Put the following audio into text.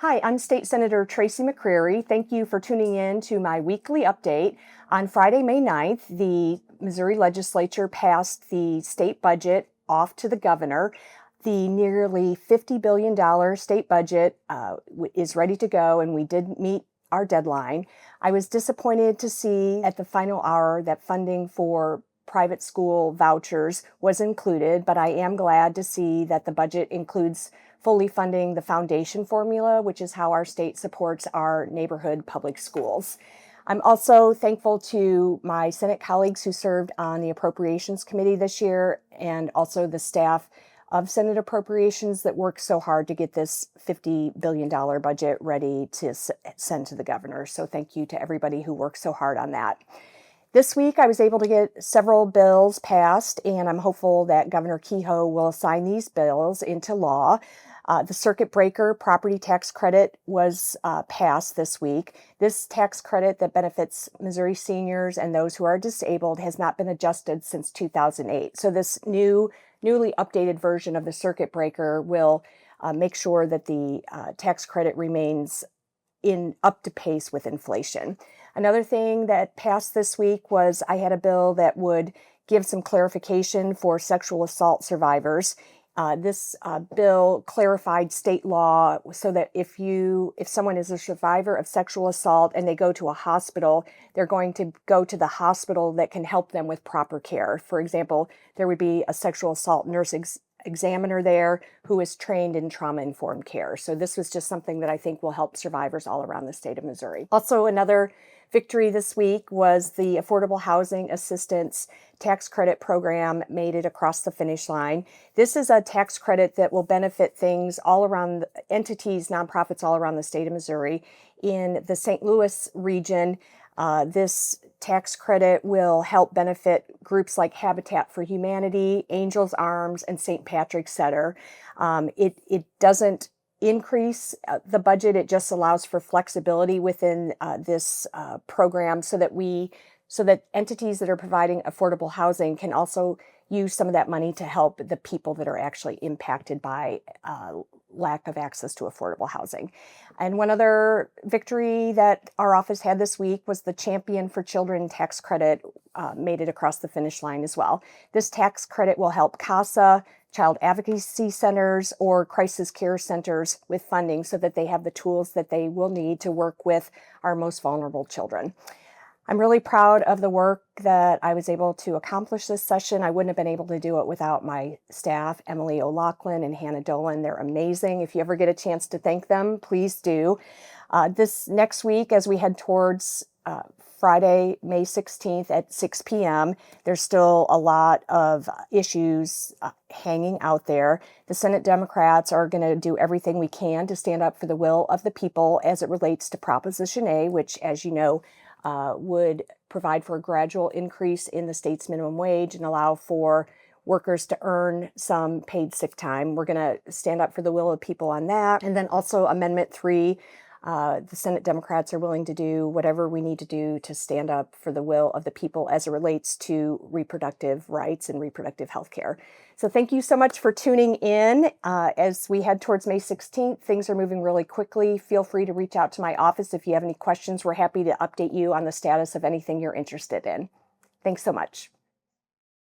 Hi, I'm State Senator Tracy McCreery. Thank you for tuning in to my weekly update. On Friday, May 9th, the Missouri legislature passed the state budget off to the governor. The nearly $50 billion state budget is ready to go, and we did meet our deadline. I was disappointed to see at the final hour that funding for private school vouchers was included, but I am glad to see that the budget includes fully funding the foundation formula, which is how our state supports our neighborhood public schools. I'm also thankful to my Senate colleagues who served on the Appropriations Committee this year, and also the staff of Senate Appropriations that worked so hard to get this $50 billion budget ready to send to the governor. So thank you to everybody who worked so hard on that. This week, I was able to get several bills passed, and I'm hopeful that Governor Kehoe will sign these bills into law. The circuit breaker property tax credit was passed this week. This tax credit that benefits Missouri seniors and those who are disabled has not been adjusted since 2008. So this newly updated version of the circuit breaker will make sure that the tax credit remains up to pace with inflation. Another thing that passed this week was I had a bill that would give some clarification for sexual assault survivors. This bill clarified state law so that if someone is a survivor of sexual assault and they go to a hospital, they're going to go to the hospital that can help them with proper care. For example, there would be a sexual assault nurse examiner there who is trained in trauma-informed care. So this was just something that I think will help survivors all around the state of Missouri. Also, another victory this week was the Affordable Housing Assistance Tax Credit Program made it across the finish line. This is a tax credit that will benefit things all around, entities, nonprofits all around the state of Missouri. In the St. Louis region, this tax credit will help benefit groups like Habitat for Humanity, Angels Arms, and St. Patrick's Center. It doesn't increase the budget. It just allows for flexibility within this program so that entities that are providing affordable housing can also use some of that money to help the people that are actually impacted by lack of access to affordable housing. And one other victory that our office had this week was the Champion for Children tax credit made it across the finish line as well. This tax credit will help CASA, child advocacy centers, or crisis care centers with funding so that they have the tools that they will need to work with our most vulnerable children. I'm really proud of the work that I was able to accomplish this session. I wouldn't have been able to do it without my staff, Emily O'Loughlin and Hannah Dolan. They're amazing. If you ever get a chance to thank them, please do. This next week, as we head towards Friday, May 16th at 6 p.m., there's still a lot of issues hanging out there. The Senate Democrats are going to do everything we can to stand up for the will of the people as it relates to Proposition A, which, as you know, would provide for a gradual increase in the state's minimum wage and allow for workers to earn some paid sick time. We're going to stand up for the will of people on that. And then also Amendment 3, the Senate Democrats are willing to do whatever we need to do to stand up for the will of the people as it relates to reproductive rights and reproductive health care. So thank you so much for tuning in. As we head towards May 16th, things are moving really quickly. Feel free to reach out to my office if you have any questions. We're happy to update you on the status of anything you're interested in. Thanks so much.